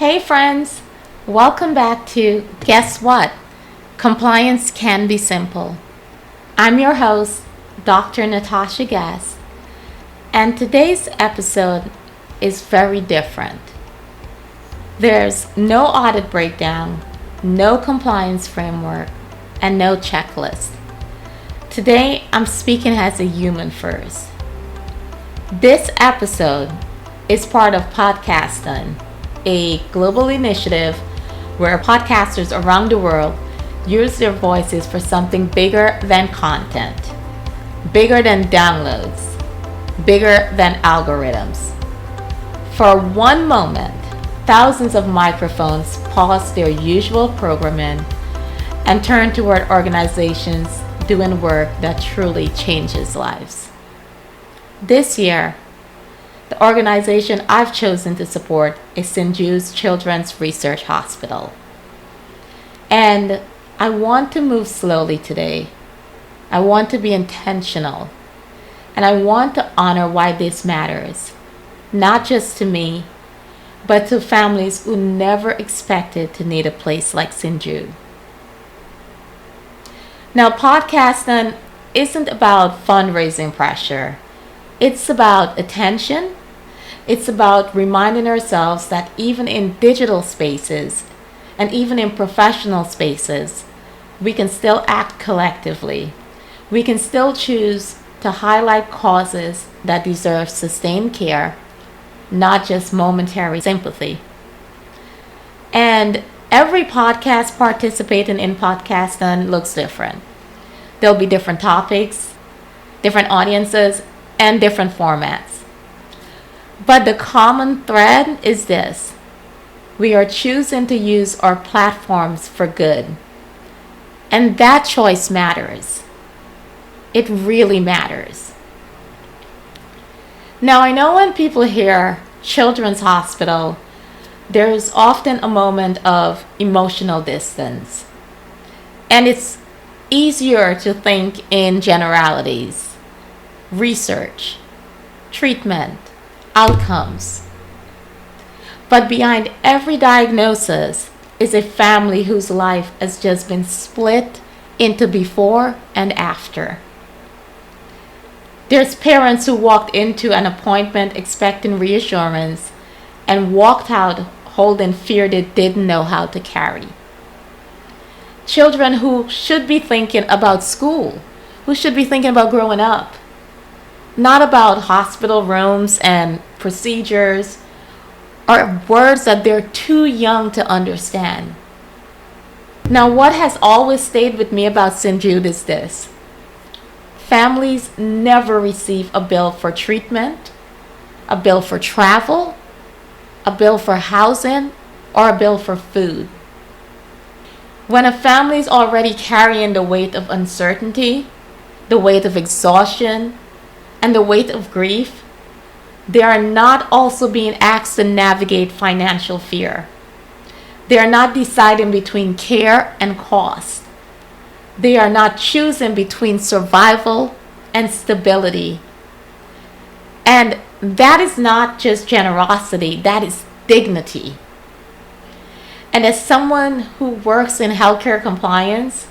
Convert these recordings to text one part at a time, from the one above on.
Hey friends, welcome back to Guess What? Compliance Can Be Simple. I'm your host, Dr. Natasha Guess, and today's episode is very different. There's no audit breakdown, no compliance framework, and no checklist. Today, I'm speaking as a human first. This episode is part of Podcasthon, a global initiative where podcasters around the world use their voices for something bigger than content, bigger than downloads, bigger than algorithms. For one moment, thousands of microphones pause their usual programming and turn toward organizations doing work that truly changes lives. This year, the organization I've chosen to support is Jude's Children's Research Hospital. And I want to move slowly today. I want to be intentional. And I want to honor why this matters, not just to me, but to families who never expected to need a place like St. Jude. Now, Podcasthon isn't about fundraising pressure. It's about attention. It's about reminding ourselves that even in digital spaces and even in professional spaces, we can still act collectively. We can still choose to highlight causes that deserve sustained care, not just momentary sympathy. And every podcast participating in Podcasthon looks different. There'll be different topics, different audiences, and different formats. But the common thread is this: we are choosing to use our platforms for good. And that choice matters. It really matters. Now, I know when people hear Children's Hospital, there's often a moment of emotional distance. And it's easier to think in generalities: research, treatment, outcomes. But behind every diagnosis is a family whose life has just been split into before and after. There's parents who walked into an appointment expecting reassurance and walked out holding fear they didn't know how to carry. Children who should be thinking about school, who should be thinking about growing up, not about hospital rooms and procedures or words that they're too young to understand. Now, what has always stayed with me about St. Jude is this: families never receive a bill for treatment, a bill for travel, a bill for housing, or a bill for food. When a family is already carrying the weight of uncertainty, the weight of exhaustion, and the weight of grief, they are not also being asked to navigate financial fear. They are not deciding between care and cost. They are not choosing between survival and stability. And that is not just generosity, that is dignity. And as someone who works in healthcare compliance,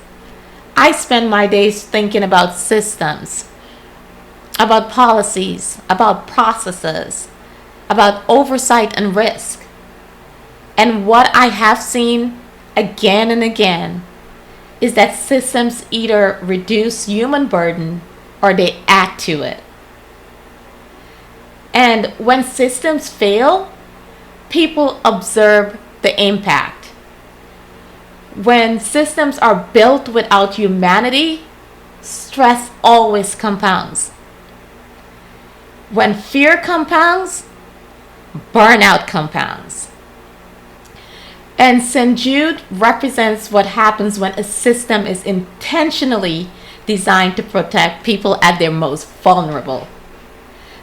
I spend my days thinking about systems, about policies, about processes, about oversight and risk. And what I have seen again and again is that systems either reduce human burden or they add to it. And when systems fail, people observe the impact. When systems are built without humanity, stress always compounds. When fear compounds, burnout compounds. And St. Jude represents what happens when a system is intentionally designed to protect people at their most vulnerable.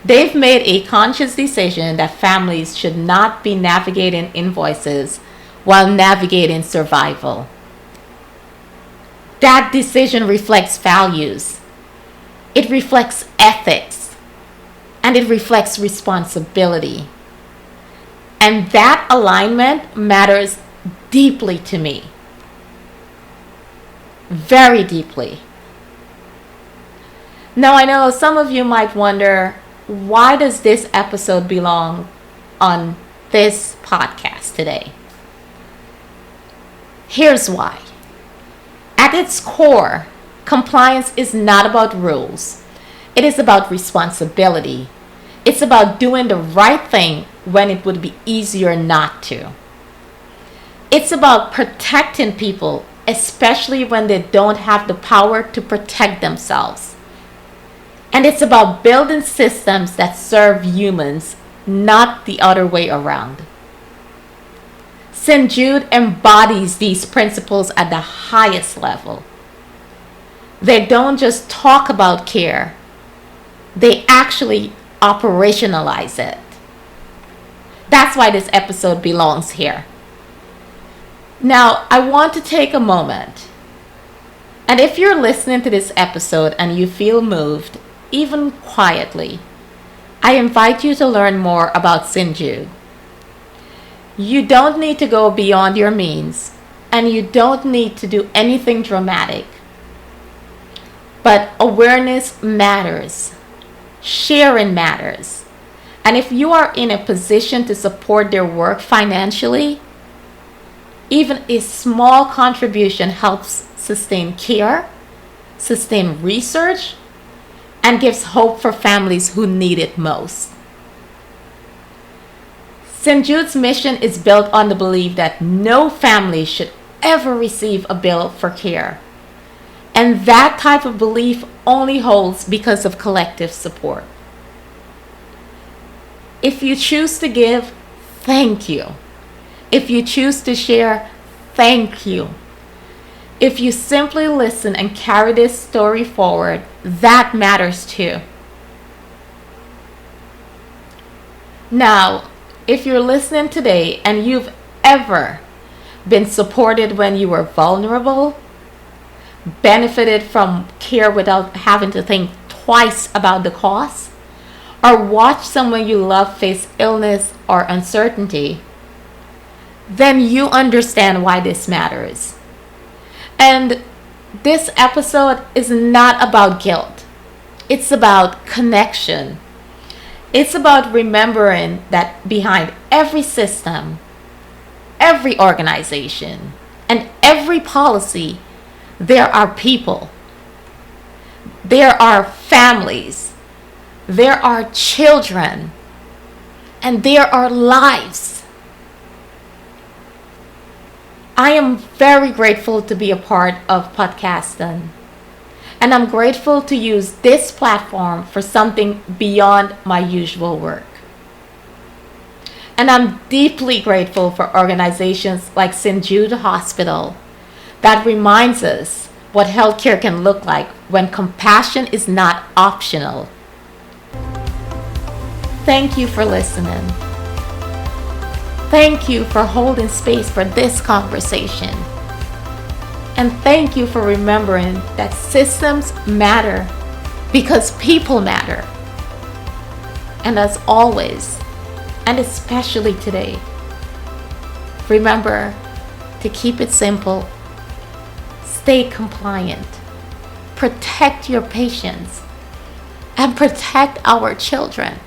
They've made a conscious decision that families should not be navigating invoices while navigating survival. That decision reflects values. It reflects ethics. And it reflects responsibility. And that alignment matters deeply to me. Very deeply. Now, I know some of you might wonder, why does this episode belong on this podcast today? Here's why. At its core, compliance is not about rules. It is about responsibility. It's about doing the right thing when it would be easier not to. It's about protecting people, especially when they don't have the power to protect themselves. And it's about building systems that serve humans, not the other way around. St. Jude embodies these principles at the highest level. They don't just talk about care, they actually operationalize it. That's why this episode belongs here. Now, I want to take a moment, and if you're listening to this episode and you feel moved, even quietly, I invite you to learn more about St. Jude. You don't need to go beyond your means, and you don't need to do anything dramatic. But awareness matters. Sharing matters. And if you are in a position to support their work financially, even a small contribution helps sustain care, sustain research, and gives hope for families who need it most. St. Jude's mission is built on the belief that no family should ever receive a bill for care. And that type of belief only holds because of collective support. If you choose to give, thank you. If you choose to share, thank you. If you simply listen and carry this story forward, that matters too. Now, if you're listening today and you've ever been supported when you were vulnerable, benefited from care without having to think twice about the cost, or watched someone you love face illness or uncertainty, then you understand why this matters. And this episode is not about guilt. It's about connection. It's about remembering that behind every system, every organization, and every policy, there are people. There are families. There are children. And there are lives. I am very grateful to be a part of Podcasthon. And I'm grateful to use this platform for something beyond my usual work. And I'm deeply grateful for organizations like St. Jude Hospital that reminds us what healthcare can look like when compassion is not optional. Thank you for listening. Thank you for holding space for this conversation. And thank you for remembering that systems matter because people matter. And as always, and especially today, remember to keep it simple, stay compliant, protect your patients, and protect our children.